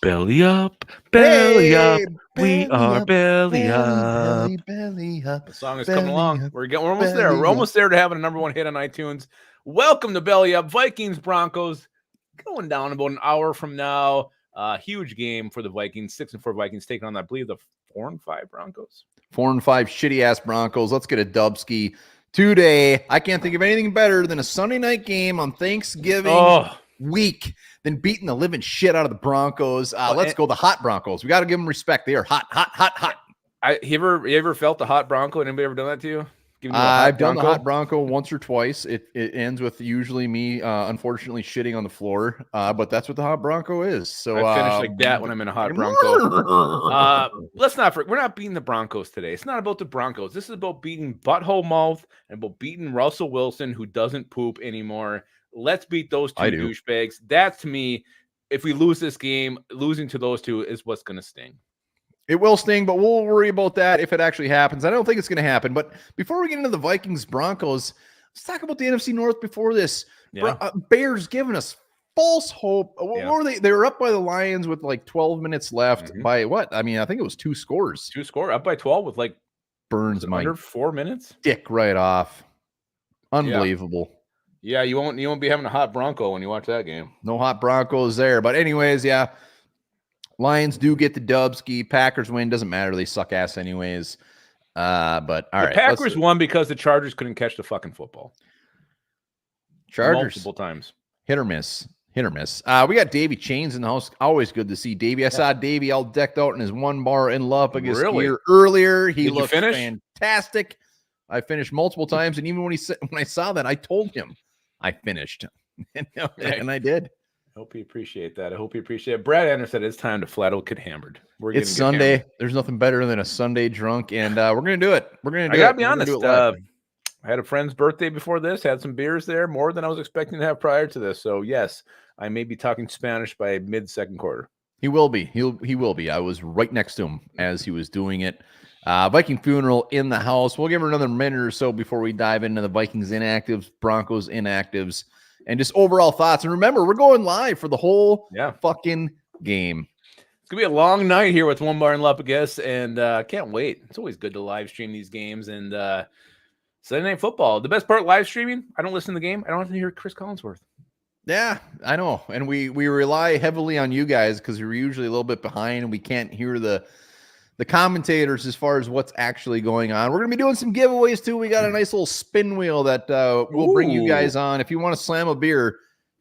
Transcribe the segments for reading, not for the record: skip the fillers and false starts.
Belly up, belly up. Hey, We belly are up, belly belly, up. belly up. The song is coming Belly along. up, We're almost there. We're belly almost there to having a number one hit on iTunes. Welcome to Belly Up. Vikings Broncos going down about an hour from now. Huge game for the Vikings. 6-4 Vikings taking on, I believe, the 4-5 Broncos. 4-5 shitty ass Broncos. Let's get a dubski today. I can't think of anything better than a Sunday night game on Thanksgiving week than beating the living shit out of the Broncos. Let's go the hot Broncos. We got to give them respect. They are hot, hot, hot, hot. You ever felt a hot Bronco? Anybody ever done that to you? I've done the hot Bronco once or twice. It ends with usually me, unfortunately, shitting on the floor. But that's what the hot Bronco is. So I finish like that when I'm in a hot Bronco. Let's not forget, we're not beating the Broncos today. It's not about the Broncos. This is about beating butthole mouth and about beating Russell Wilson, who doesn't poop anymore. Let's beat those two douchebags. That, to me, if we lose this game, losing to those two is what's going to sting. It will sting, but we'll worry about that if it actually happens. I don't think it's going to happen. But before we get into the Vikings Broncos, let's talk about the NFC North before this. Yeah. Bears giving us false hope. What were they? They were up by the Lions with like 12 minutes left. By what? I mean, I think it was 2 scores. 2 scores up by 12 with like burns my under 4 minutes. Dick right off. Unbelievable. Yeah, you won't be having a hot Bronco when you watch that game. No hot Broncos there. But anyways, yeah. Lions do get the dubski. Packers win. Doesn't matter. They suck ass anyways. But all right. The Packers won because the Chargers couldn't catch the fucking football. Chargers. Multiple times. Hit or miss. Hit or miss. We got Davey Chains in the house. Always good to see Davey. I saw Davey all decked out in his 1 bar in love against gear earlier. He looked fantastic. I finished multiple times. And even when I saw that, I told him I finished. And I did. I hope you appreciate that. I hope you appreciate it. Brad Anderson said it's time to flat out get hammered. It's Sunday. Hammered. There's nothing better than a Sunday drunk, and we're going to do it. We're going to do it. I got to to be honest. I had a friend's birthday before this, had some beers there, more than I was expecting to have prior to this. So, yes, I may be talking Spanish by mid-second quarter. He will be. He will be. I was right next to him as he was doing it. Viking funeral in the house. We'll give her another minute or so before we dive into the Vikings inactives, Broncos inactives, and just overall thoughts. And remember, we're going live for the whole fucking game. It's going to be a long night here with 1 bar and Lapagis, and can't wait. It's always good to live stream these games. And Sunday Night Football. The best part, live streaming, I don't listen to the game. I don't have to hear Chris Collinsworth. Yeah, I know. And we rely heavily on you guys because we're usually a little bit behind and we can't hear the commentators as far as what's actually going on. We're going to be doing some giveaways too. We got a nice little spin wheel that we'll bring you guys on. If you want to slam a beer,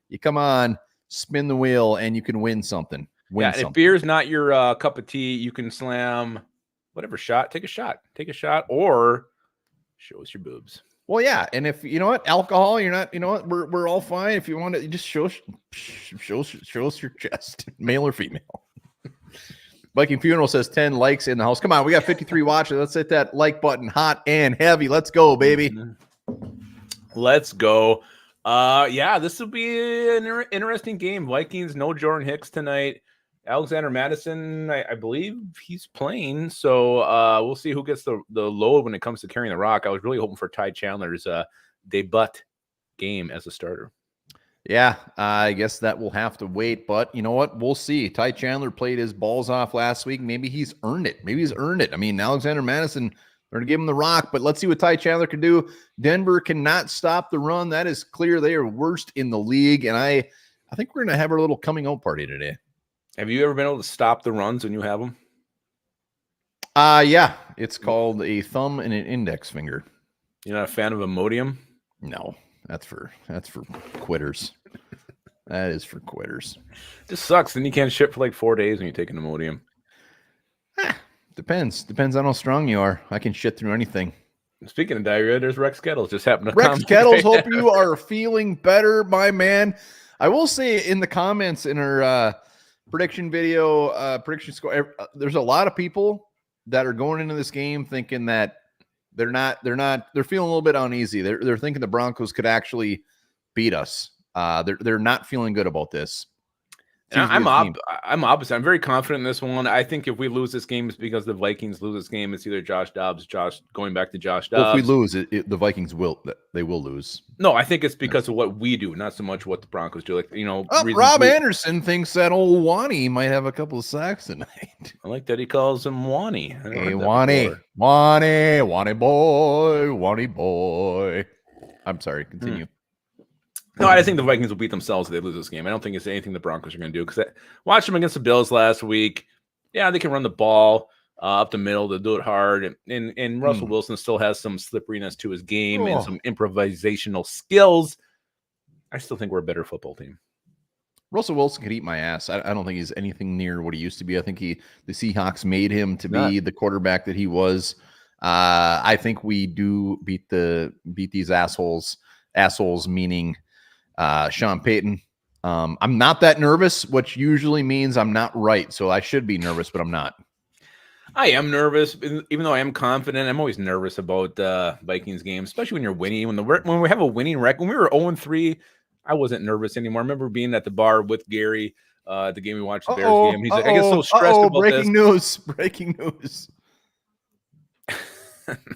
you come on, spin the wheel, and you can win something. If beer's not your cup of tea, you can slam whatever shot. Take a shot, or show us your boobs. Well, yeah, and if you know what, alcohol, you're not. You know what, we're all fine. If you want to, you just show us your chest, male or female. Viking Funeral says 10 likes in the house. Come on, we got 53 watching. Let's hit that like button hot and heavy. Let's go, baby. Let's go. This will be an interesting game. Vikings, no Jordan Hicks tonight. Alexander Madison, I believe he's playing. So we'll see who gets the load when it comes to carrying the rock. I was really hoping for Ty Chandler's debut game as a starter. Yeah, I guess that will have to wait. But you know what? We'll see. Ty Chandler played his balls off last week. Maybe he's earned it. I mean, Alexander Madison, they're going to give him the rock. But let's see what Ty Chandler can do. Denver cannot stop the run. That is clear. They are worst in the league. And I think we're going to have our little coming out party today. Have you ever been able to stop the runs when you have them? Yeah. It's called a thumb and an index finger. You're not a fan of Imodium? No. That's for quitters. That is for quitters. It just sucks. Then you can't ship for like 4 days when you take an Imodium. Depends on how strong you are. I can shit through anything. Speaking of diarrhea, there's Rex Kettles. Just happened to Rex Kettles, hope you are feeling better, my man. I will say in the comments in our prediction video, prediction score, there's a lot of people that are going into this game thinking that they're feeling a little bit uneasy. They're thinking the Broncos could actually beat us. They're not feeling good about this. Seems to be the theme. I'm opposite. I'm very confident in this one. I think if we lose this game, it's because the Vikings lose this game. It's either Josh Dobbs, going back to Josh Dobbs. Well, if we lose, the Vikings will lose. No, I think it's because of what we do, not so much what the Broncos do. Like, Rob Anderson thinks that old Wani might have a couple of sacks tonight. I like that he calls him Wani. Hey, Wani boy. I'm sorry. Continue. No, I think the Vikings will beat themselves if they lose this game. I don't think it's anything the Broncos are going to do, because I watched them against the Bills last week. Yeah, they can run the ball up the middle. They'll do it hard. And Russell Wilson still has some slipperiness to his game and some improvisational skills. I still think we're a better football team. Russell Wilson could eat my ass. I don't think he's anything near what he used to be. I think the Seahawks made him to be the quarterback that he was. I think we do beat these assholes meaning Sean Payton. I'm not that nervous, which usually means I'm not right. So I should be nervous, but I'm not. I am nervous, even though I am confident. I'm always nervous about Vikings games, especially when you're winning. When we have a winning record, when we were 0-3, I wasn't nervous anymore. I remember being at the bar with Gary, the game we watched, the Bears game. He's like, I get so stressed about breaking news. Breaking news.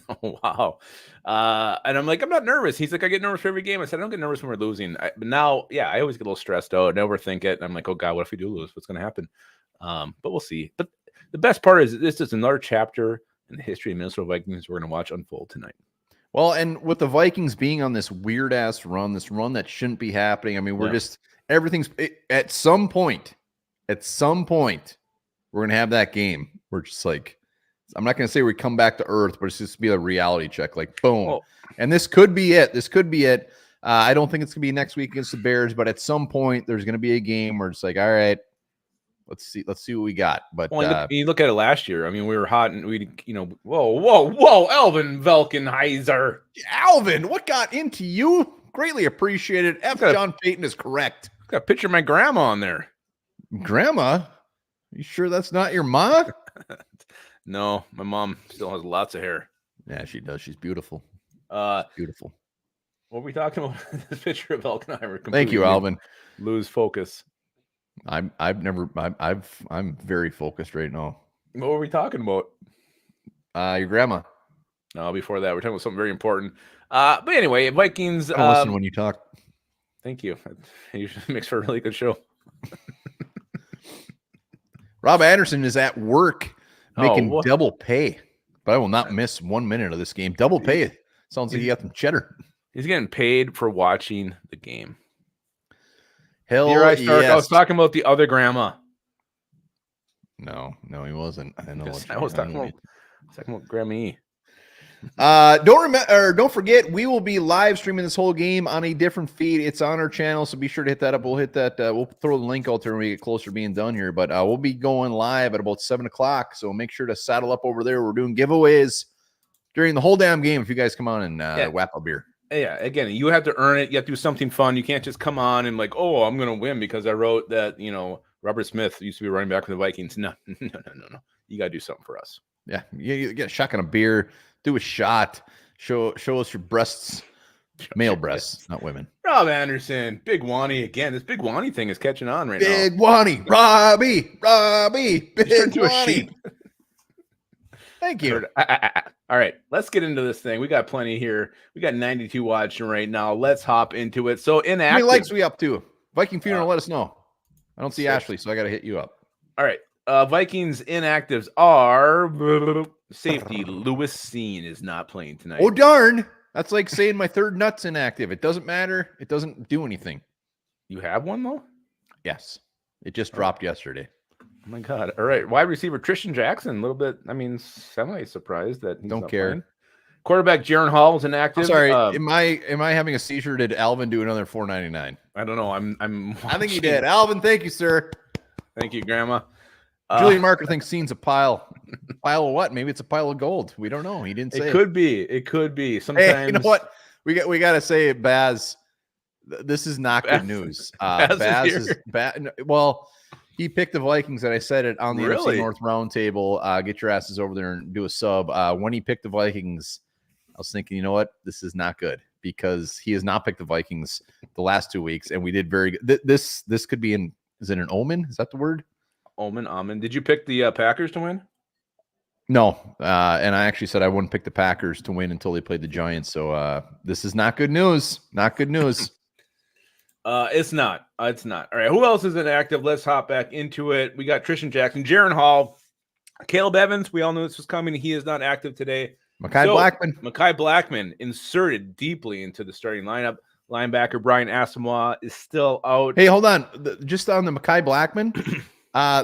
Oh, wow. And I'm like, I'm not nervous. He's like, I get nervous for every game. I said, I don't get nervous when we're losing. But now, yeah, I always get a little stressed out. I overthink it. And I'm like, oh God, what if we do lose? What's going to happen? But we'll see. But the best part is this is another chapter in the history of Minnesota Vikings we're going to watch unfold tonight. Well, and with the Vikings being on this weird ass run, this run that shouldn't be happening. I mean, everything's at some point, we're going to have that game. We're just like, I'm not going to say we come back to earth, but it's just be a reality check. Like, boom. Oh. And this could be it. I don't think it's going to be next week against the Bears, but at some point there's going to be a game where it's like, all right, let's see what we got. But you look at it last year. I mean, we were hot and whoa, Alvin Velkenheiser. Alvin, what got into you? Greatly appreciated. John Payton is correct. Got a picture of my grandma on there. Grandma? You sure that's not your ma? No, my mom still has lots of hair. Yeah, she does. She's beautiful. Beautiful. What were we talking about? This picture of Velkenheiser. Thank you, Alvin. Lose focus. I'm very focused right now. What were we talking about? Your grandma. No, before that, we're talking about something very important. But anyway, Vikings. I listen when you talk. Thank you. It usually makes for a really good show. Rob Anderson is at work making double pay, but I will not miss 1 minute of this game. Double pay. Sounds like you got some cheddar. He's getting paid for watching the game. Hell yes. I was talking about the other grandma. No, he wasn't. I know. I was talking about Grandma E. Don't forget, we will be live streaming this whole game on a different feed. It's on our channel, so be sure to hit that up. We'll hit that. We'll throw the link out there when we get closer to being done here. But we'll be going live at about 7:00. So make sure to saddle up over there. We're doing giveaways during the whole damn game. If you guys come on and whap a beer. Yeah, again, you have to earn it. You have to do something fun. You can't just come on and like, oh, I'm going to win because I wrote that, Robert Smith used to be running back for the Vikings. No. You got to do something for us. Yeah, you get a shotgun of beer, do a shot, show us your breasts, male breasts, not women. Rob Anderson, Big Wani again. This Big Wani thing is catching on right now. Big Wani, Robbie, Big Wani. Thank you. All right, let's get into this thing. We got plenty here. We got 92 watching right now. Let's hop into it. So inactive. How many likes we up to? Viking Funeral, let us know. I don't see Ashley, so I got to hit you up. All right. Vikings inactives are safety. Lewis Seen is not playing tonight. Oh, darn. That's like saying my third nut's inactive. It doesn't matter. It doesn't do anything. You have one, though? Yes. It just dropped yesterday. Oh, my God. All right. Wide receiver Tristan Jackson. A little bit, semi-surprised that he's don't care. Playing. Quarterback Jaron Hall is inactive. I'm sorry. Am I having a seizure? Did Alvin do another $4.99? I don't know. I think he did. Alvin, thank you, sir. Thank you, Grandma. Julian Marker thinks Scene's a pile. Pile of what? Maybe it's a pile of gold. We don't know. He didn't say. It could be. Sometimes. Hey, you know what? We got to say, Baz. This is not good news. Baz is bad. Well, he picked the Vikings, and I said it on the NFC North Roundtable. Get your asses over there and do a sub. When he picked the Vikings, I was thinking, you know what? This is not good because he has not picked the Vikings the last 2 weeks, and we did very good. This could be in Is it an omen? Is that the word? Omen. Did you pick the Packers to win? No. And I actually said I wouldn't pick the Packers to win until they played the Giants. So this is not good news. Not good news. It's not. It's not. All right. Who else is inactive? Let's hop back into it. We got Tristan Jackson, Jaron Hall, Caleb Evans. We all knew this was coming. He is not active today. Mekhi Blackman inserted deeply into the starting lineup. Linebacker Brian Asamoah is still out. Hey, hold on. Just on the Mekhi Blackman,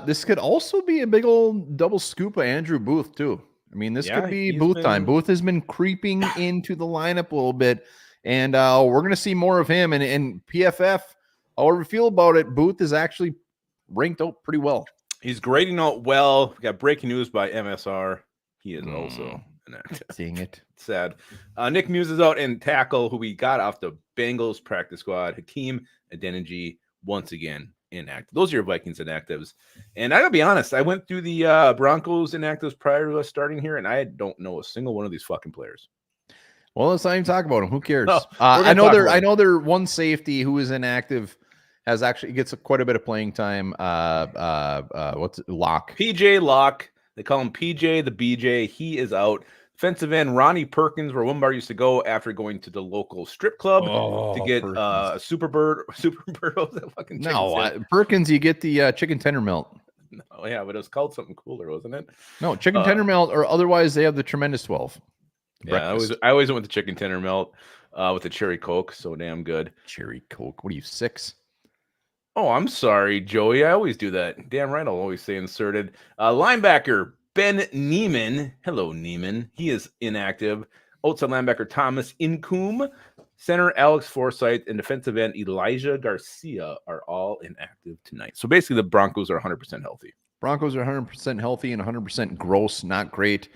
this could also be a big old double scoop of Andrew Booth, too. I mean, this could be Booth time. Booth has been creeping into the lineup a little bit, and we're going to see more of him. And PFF, however you feel about it, Booth is actually ranked out pretty well. He's grading out well. We got breaking news by MSR. He is also inactive. Seeing it. Sad. Nick Muse is out, and tackle, who we got off the Bengals practice squad, Hakeem Adeniji, once again inactive. Those are your Vikings inactives. And I gotta be honest, I went through the Broncos inactives prior to us starting here, and I don't know a single one of these fucking players. Well, let's not even talk about them. Who cares? No, I know their one safety who is inactive gets quite a bit of playing time. What's it? Locke? PJ Locke. They call him PJ the BJ. He is out. Defensive end Ronnie Perkins, where Wimbar used to go after going to the local strip club to get Superbird. What was that fucking chicken Perkins, you get the chicken tender melt. No, yeah, but it was called something cooler, wasn't it? No, chicken tender melt, or otherwise they have the Tremendous 12. Yeah, I always went with the chicken tender melt with the cherry Coke. So damn good. Cherry Coke. What are you, 6? Oh, I'm sorry, Joey. I always do that. Damn right, I'll always say inserted. Linebacker Ben Neiman. Hello, Neiman. He is inactive. Outside linebacker Thomas Incoom. Center Alex Forsythe and defensive end Elijah Garcia are all inactive tonight. So basically, the Broncos are 100% healthy. Broncos are 100% healthy and 100% gross. Not great.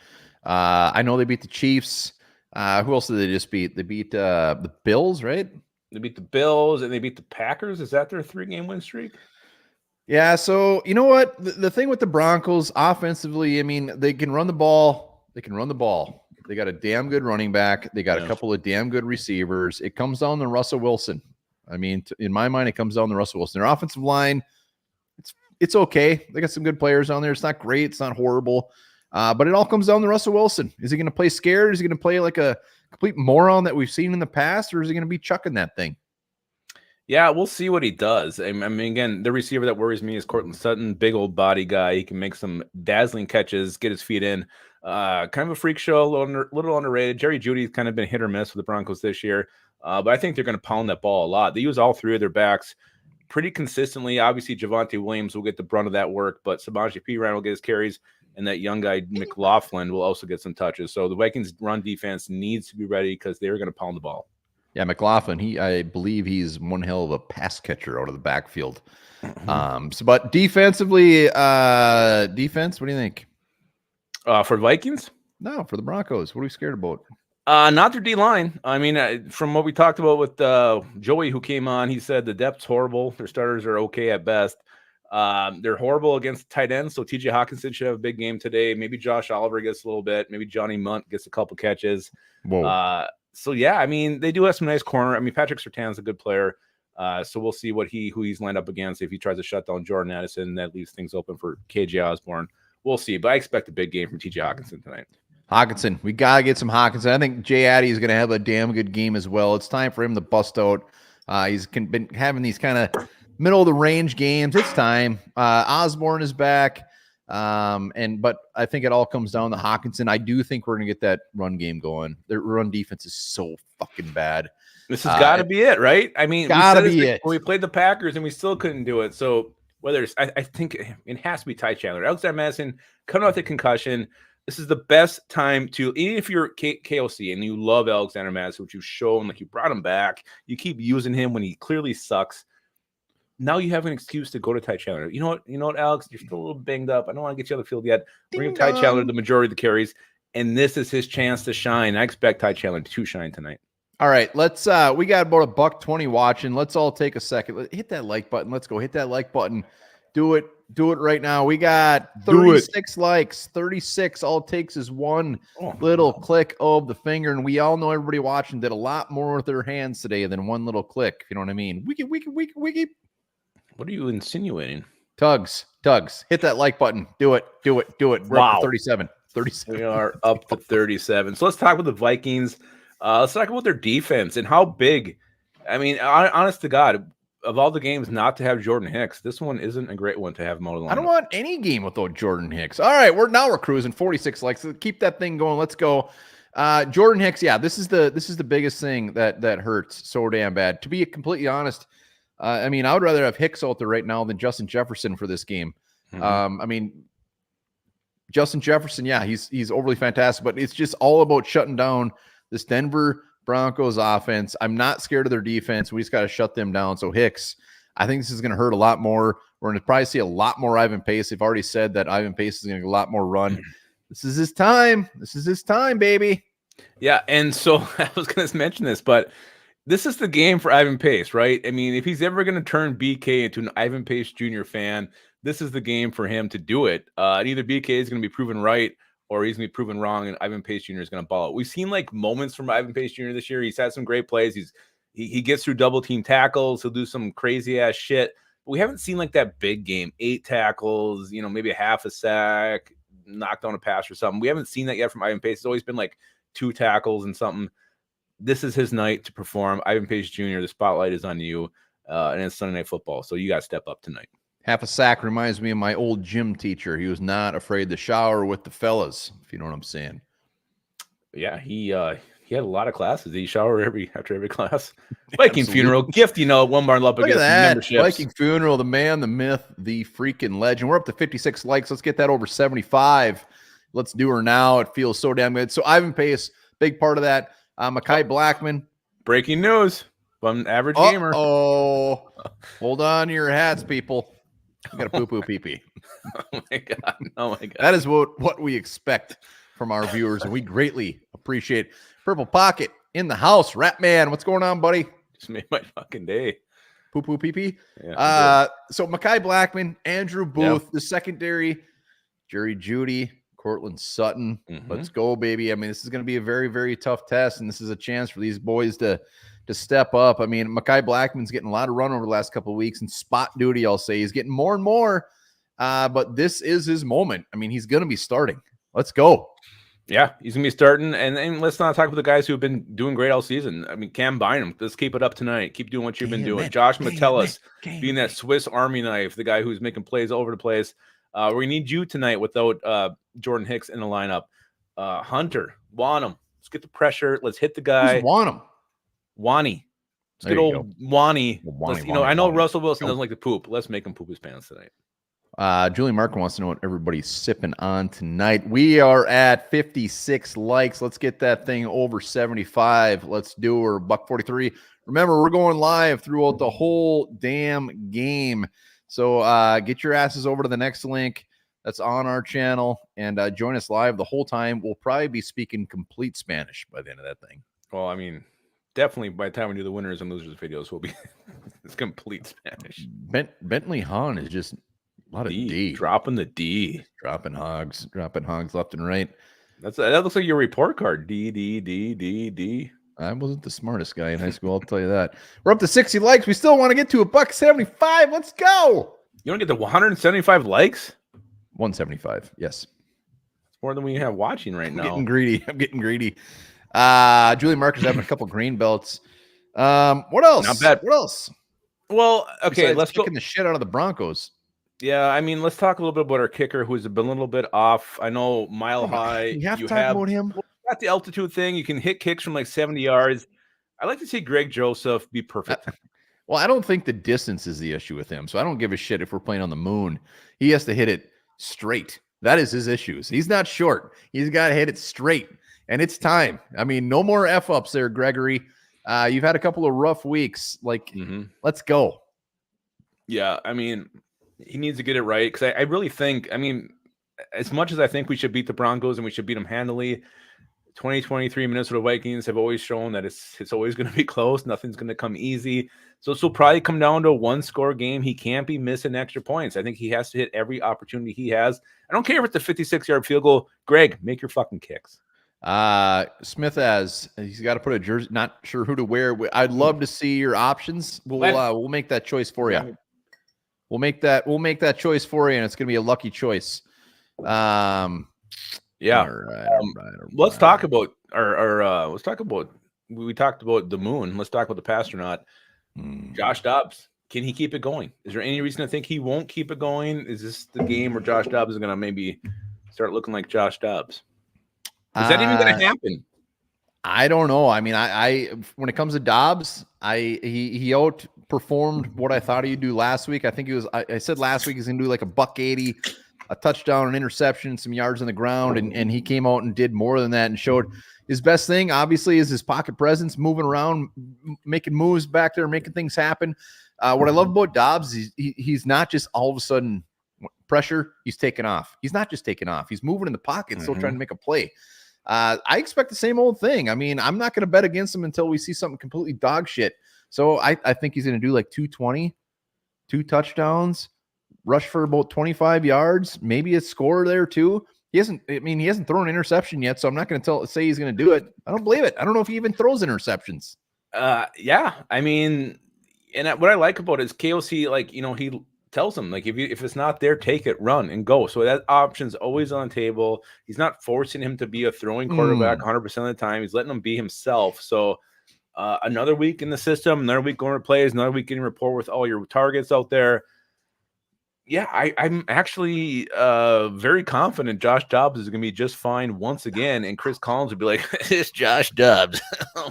I know they beat the Chiefs. Who else did they just beat? They beat the Bills, right? They beat the Bills and they beat the Packers. Is that their 3-game win streak? Yeah, so you know what? The thing with the Broncos offensively, I mean, they can run the ball. They got a damn good running back. They got a couple of damn good receivers. It comes down to Russell Wilson. I mean, in my mind, it comes down to Russell Wilson. Their offensive line, it's okay. They got some good players on there. It's not great. It's not horrible. But it all comes down to Russell Wilson. Is he going to play scared? Is he going to play like a complete moron that we've seen in the past? Or is he going to be chucking that thing? Yeah, we'll see what he does. I mean, again, the receiver that worries me is Cortland Sutton, big old body guy. He can make some dazzling catches, get his feet in. Kind of a freak show, a little underrated. Jerry Jeudy's kind of been hit or miss with the Broncos this year. But I think they're going to pound that ball a lot. They use all three of their backs pretty consistently. Obviously, Javonte Williams will get the brunt of that work, but Samaje Perine will get his carries, and that young guy, McLaughlin, will also get some touches. So the Vikings run defense needs to be ready because they're going to pound the ball. Yeah, McLaughlin, I believe he's one hell of a pass catcher out of the backfield. But defensively, defense, what do you think? For Vikings? No, for the Broncos. What are we scared about? Not their D-line. I mean, from what we talked about with Joey, who came on, he said the depth's horrible. Their starters are okay at best. They're horrible against tight ends, so TJ Hawkinson should have a big game today. Maybe Josh Oliver gets a little bit. Maybe Johnny Munt gets a couple catches. Whoa. So, yeah, I mean, they do have some nice corner. I mean, Patrick Surtain's a good player. So we'll see who he's lined up against. If he tries to shut down Jordan Addison, that leaves things open for KJ Osborne. We'll see. But I expect a big game from TJ Hawkinson tonight. Hawkinson. We got to get some Hawkinson. I think Jay Addy is going to have a damn good game as well. It's time for him to bust out. He's been having these kind of middle of the range games. It's time. Osborne is back. But I think it all comes down to Hawkinson. I do think we're going to get that run game going. Their run defense is so fucking bad. This has got to be it, right? I mean, we played the Packers and we still couldn't do it. So whether it's, I think it has to be Ty Chandler. Alexander Madison coming out the concussion. This is the best time to, even if you're KOC and you love Alexander Madison, which you've shown, like you brought him back, you keep using him when he clearly sucks. Now you have an excuse to go to Ty Chandler. You know what, Alex? You're still a little banged up. I don't want to get you on the field yet. Bring Ty Chandler the majority of the carries, and this is his chance to shine. I expect Ty Chandler to shine tonight. All right, let's. We got about $120 watching. Let's all take a second. Hit that like button. Let's go. Hit that like button. Do it right now. We got 36 likes. 36. All it takes is one little click of the finger, and we all know everybody watching did a lot more with their hands today than one little click. You know what I mean? Wiki. What are you insinuating? Tugs, hit that like button. Do it. We're up to 37. We are up to 37. So let's talk about the Vikings. Let's talk about their defense and how big. I mean, honest to God, of all the games not to have Jordan Hicks, this one isn't a great one to have him out of the lineup. I don't want any game without Jordan Hicks. All right, we're cruising 46 likes. So keep that thing going. Let's go. Jordan Hicks, yeah, this is the biggest thing that hurts so damn bad. To be completely honest, I mean, I would rather have Hicks out there right now than Justin Jefferson for this game. I mean, Justin Jefferson, yeah, he's overly fantastic, but it's just all about shutting down this Denver Broncos offense. I'm not scared of their defense. We just got to shut them down. So Hicks, I think this is going to hurt a lot more. We're going to probably see a lot more Ivan Pace. They've already said that Ivan Pace is going to get a lot more run. This is his time. This is his time, baby. Yeah, and so I was going to mention this, but this is the game for Ivan Pace, right? I mean, if he's ever going to turn BK into an Ivan Pace Jr. fan, this is the game for him to do it. And either BK is going to be proven right or he's going to be proven wrong, and Ivan Pace Jr. is going to ball out. We've seen like moments from Ivan Pace Jr. this year. He's had some great plays. He gets through double team tackles. He'll do some crazy ass shit. But we haven't seen like that big game, 8 tackles, maybe a half a sack, knocked on a pass or something. We haven't seen that yet from Ivan Pace. It's always been like 2 tackles and something. This is his night to perform. Ivan Pace Jr., the spotlight is on you, and it's Sunday Night Football, so you got to step up tonight. Half a sack reminds me of my old gym teacher. He was not afraid to shower with the fellas, if you know what I'm saying. Yeah, he had a lot of classes. He showered after every class. Viking funeral gift, one bar up against memberships. Viking funeral, the man, the myth, the freaking legend. We're up to 56 likes. Let's get that over 75. Let's do her now. It feels so damn good. So Ivan Pace, big part of that. Mekhi Blackman. Breaking news from Average Gamer. Oh, hold on to your hats, people. We got a poo-poo pee-pee. Oh my god. That is what we expect from our viewers, and we greatly appreciate. Purple Pocket in the house. Rat Man, what's going on, buddy? Just made my fucking day. Poo-poo pee-pee. Yeah, so Mekhi Blackman, Andrew Booth, the secondary, Jerry Jeudy, Cortland Sutton. Let's go, baby. I mean, this is going to be a very, very tough test, and this is a chance for these boys to step up. I mean, Mekhi Blackman's getting a lot of run over the last couple of weeks, and spot duty, I'll say. He's getting more and more, but this is his moment. I mean, he's going to be starting. Let's go. Yeah, he's going to be starting, and let's not talk about the guys who have been doing great all season. I mean, Cam Bynum, let's keep it up tonight. Keep doing what you've been doing. Josh Metellus, being that Swiss Army knife, the guy who's making plays all over the place. We need you tonight without Jordan Hicks in the lineup. Hunter, Wanham, let's get the pressure. Let's hit the guy. Who's Wanham? Wani. Let's get old Wani. I know Russell Wilson doesn't like to poop. Let's make him poop his pants tonight. Julie Marker wants to know what everybody's sipping on tonight. We are at 56 likes. Let's get that thing over 75. Let's do her. $1.43. Remember, we're going live throughout the whole damn game. So get your asses over to the next link that's on our channel and join us live the whole time. We'll probably be speaking complete Spanish by the end of that thing. Well, I mean, definitely by the time we do the winners and losers videos, we'll be it's complete Spanish. Bentley Hahn is just a lot of D. Dropping the D. Dropping hogs left and right. That looks like your report card. D. I wasn't the smartest guy in high school, I'll tell you that. We're up to 60 likes. We still want to get to $1.75. Let's go. You want to get to 175 likes? 175, yes. It's more than we have watching right now. I'm getting greedy. Julie Marker's having a couple green belts. What else? Not bad. What else? Well, okay, let's kicking the shit out of the Broncos. Yeah, I mean, let's talk a little bit about our kicker, who's been a little bit off. I know Mile High. You have to talk about him. Got the altitude thing. You can hit kicks from like 70 yards. I like to see Greg Joseph be perfect. Well, I don't think the distance is the issue with him, so I don't give a shit if we're playing on the moon. He has to hit it straight. That is his issues. He's not short. He's got to hit it straight, and it's time. I mean, no more F-ups there, Gregory. You've had a couple of rough weeks. Let's go. Yeah, I mean, he needs to get it right because I really think, I mean, as much as I think we should beat the Broncos and we should beat them handily, 2023 Minnesota Vikings have always shown that it's always going to be close. Nothing's going to come easy. So this will probably come down to a one-score game. He can't be missing extra points. I think he has to hit every opportunity he has. I don't care if it's a 56-yard field goal. Greg, make your fucking kicks. Smith he's got to put a jersey. Not sure who to wear. I'd love to see your options. We'll make that choice for you. We'll make that choice for you, and it's going to be a lucky choice. Yeah. All right. Let's talk about we talked about the moon. Let's talk about the pastronaut. Josh Dobbs. Can he keep it going? Is there any reason to think he won't keep it going? Is this the game where Josh Dobbs is going to maybe start looking like Josh Dobbs? Is that even going to happen? I don't know. I mean, I when it comes to Dobbs, he outperformed what I thought he'd do last week. I think I said last week he's going to do like $180, a touchdown, an interception, some yards on the ground, and he came out and did more than that and showed his best thing, obviously, is his pocket presence, moving around, making moves back there, making things happen. What I love about Dobbs is he's not just all of a sudden pressure, he's taking off. He's not just taking off. He's moving in the pocket, still trying to make a play. I expect the same old thing. I mean, I'm not going to bet against him until we see something completely dog shit. So I think he's going to do like 220, 2 touchdowns, rush for about 25 yards, maybe a score there too. He hasn't thrown an interception yet, so I'm not going to say he's going to do it. I don't believe it. I don't know if he even throws interceptions. Yeah. I mean, and what I like about it is KOC, like, he tells him, like, if it's not there, take it, run, and go. So that option's always on the table. He's not forcing him to be a throwing quarterback 100% of the time. He's letting him be himself. So another week in the system, another week going to plays, another week getting rapport with all your targets out there. Yeah, I'm actually very confident Josh Dobbs is going to be just fine once again, and Chris Collins would be like, "This Josh Dobbs,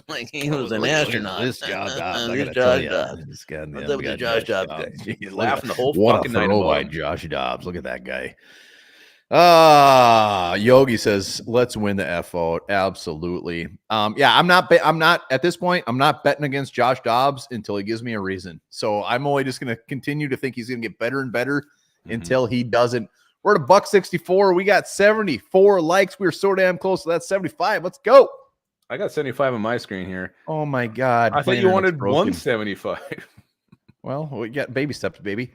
like he was an astronaut." This Josh Dobbs, I got to tell tell you, this guy, the Josh Dobbs guy. He's laughing the whole what fucking a night throw about by him. Josh Dobbs. Look at that guy. Yogi says, "Let's win the F out." Absolutely. Yeah, I'm not at this point. I'm not betting against Josh Dobbs until he gives me a reason. So I'm only just going to continue to think he's going to get better and better until he doesn't. We're at $164. We got 74 likes. We were so damn close to that 75. Let's go. I got 75 on my screen here. Oh my God. I thought you wanted 175. Well, we got baby steps, baby.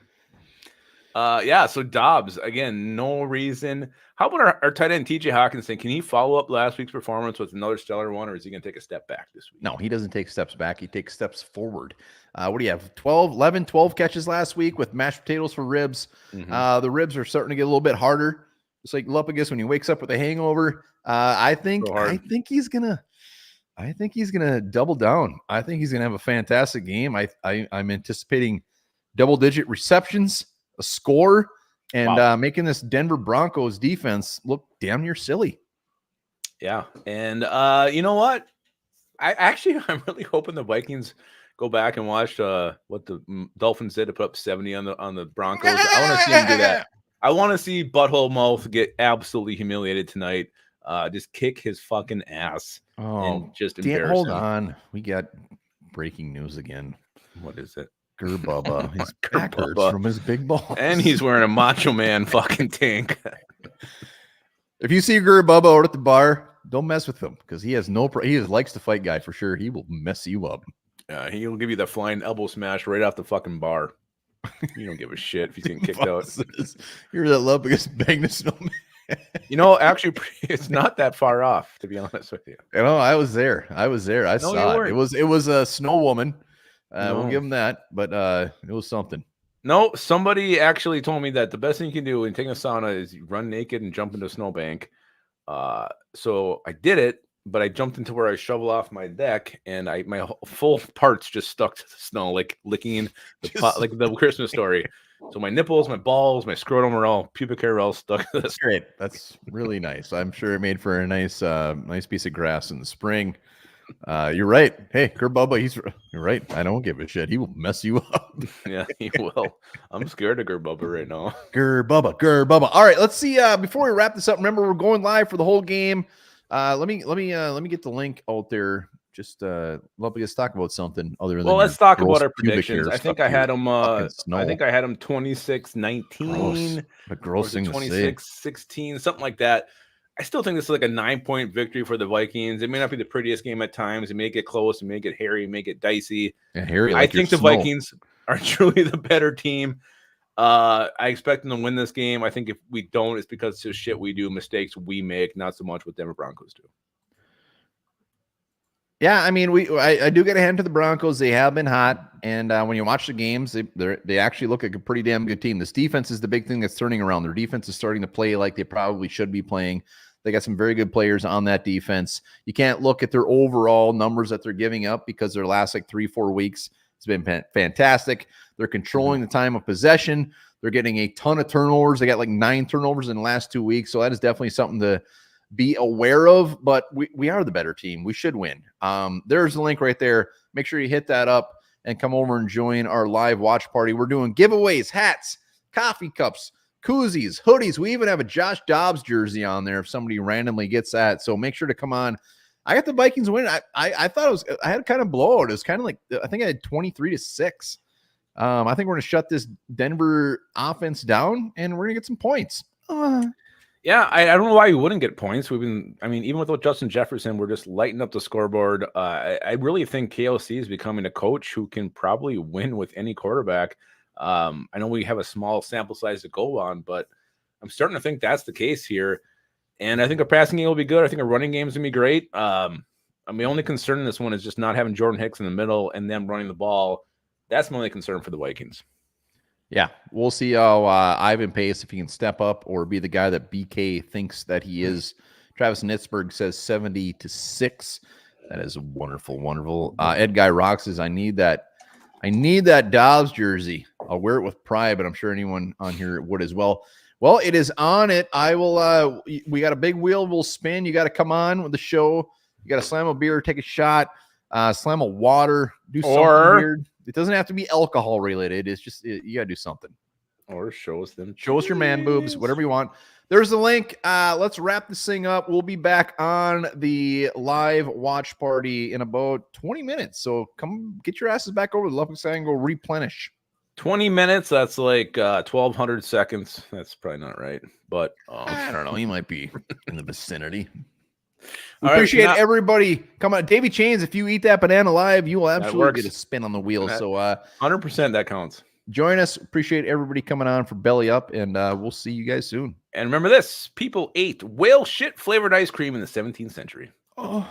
Yeah, so Dobbs, again, no reason. How about our tight end, TJ Hawkinson? Can he follow up last week's performance with another stellar one, or is he going to take a step back this week? No, he doesn't take steps back. He takes steps forward. What do you have? 12 catches last week with mashed potatoes for ribs. The ribs are starting to get a little bit harder. It's like Lupagus when he wakes up with a hangover. I think he's gonna double down. I think he's gonna have a fantastic game. I'm anticipating double-digit receptions, a score, and making this Denver Broncos defense look damn near silly. Yeah, and you know what? I'm really hoping the Vikings go back and watch what the Dolphins did to put up 70 on the Broncos. I want to see them do that. I want to see Butthole Mouth get absolutely humiliated tonight. Just kick his fucking ass and just embarrass him. Hold on. We got breaking news again. What is it? Gur Bubba. His back hurts from his big balls. And he's wearing a Macho Man fucking tank. If you see Gur Bubba out at the bar, don't mess with him because he has he likes to fight guy for sure. He will mess you up. He'll give you the flying elbow smash right off the fucking bar. You don't give a shit if he's getting kicked out. You're that love because bang the snowman. Actually, it's not that far off, to be honest with you. I was there. I saw it. It was a snow woman. We'll give him that, but it was something. No, somebody actually told me that the best thing you can do when taking a sauna is run naked and jump into a snowbank. So I did it, but I jumped into where I shovel off my deck, and my full parts just stuck to the snow, like licking the pot, like the Christmas story. So my nipples, my balls, my scrotum are all pubic hair all stuck to this. That's great. That's really nice. I'm sure it made for a nice piece of grass in the spring. You're right. Hey, Gur Bubba, you're right. I don't give a shit. He will mess you up. Yeah, he will. I'm scared of Gur Bubba right now. Gur Bubba. All right, let's see. Before we wrap this up, remember we're going live for the whole game. Let me get the link out there. Just let's talk about something other than. Well, let's talk about our predictions. I think I had them. I think I had them 26-19. A gross thing to say. 26-16, something like that. I still think this is like a 9-point victory for the Vikings. It may not be the prettiest game at times. It may get close. It may get hairy. It may get dicey. Yeah, hairy. I think the Vikings are truly the better team. I expect them to win this game. I think if we don't, it's because it's just shit we do, mistakes we make, not so much what Denver Broncos do. Yeah, I mean, I do get a hand to the Broncos. They have been hot, and when you watch the games, they actually look like a pretty damn good team. This defense is the big thing that's turning around. Their defense is starting to play like they probably should be playing. They got some very good players on that defense. You can't look at their overall numbers that they're giving up because their last 3-4 weeks has been fantastic. They're controlling the time of possession. They're getting a ton of turnovers. They got 9 turnovers in the last 2 weeks, so that is definitely something to be aware of, but we are the better team. We should win. There's the link right there. Make sure you hit that up and come over and join our live watch party. We're doing giveaways, hats, coffee cups, koozies, hoodies. We even have a Josh Dobbs jersey on there if somebody randomly gets that. So make sure to come on. I got the Vikings win. I thought I had kind of blowout. It was kind of I think I had 23-6. I think we're going to shut this Denver offense down and we're going to get some points. Yeah, I don't know why we wouldn't get points. Even without Justin Jefferson, we're just lighting up the scoreboard. I really think KOC is becoming a coach who can probably win with any quarterback. I know we have a small sample size to go on, but I'm starting to think that's the case here. And I think our passing game will be good. I think our running game is going to be great. My only concern in this one is just not having Jordan Hicks in the middle and them running the ball. That's my only concern for the Vikings. Yeah, we'll see how Ivan Pace, if he can step up or be the guy that BK thinks that he is. Travis Nitzberg says 70-6. That is wonderful, wonderful. Ed Guy Rock says, I need that Dobbs jersey. I'll wear it with pride, but I'm sure anyone on here would as well. Well, it is on it. I will. We got a big wheel. We'll spin. You got to come on with the show. You got to slam a beer, take a shot, slam a water, do something weird. It doesn't have to be alcohol related. It's just you got to do something. Or show us your man boobs, whatever you want. There's the link. Let's wrap this thing up. We'll be back on the live watch party in about 20 minutes. So come get your asses back over to the Lufkin side and go replenish. 20 minutes, that's 1,200 seconds. That's probably not right, but I don't know. He might be in the vicinity. We appreciate everybody coming on. Davey Chains, if you eat that banana live, you will absolutely get a spin on the wheel. So 100% that counts. Join us. Appreciate everybody coming on for Belly Up, and we'll see you guys soon. And remember this, people ate whale shit flavored ice cream in the 17th century. Oh.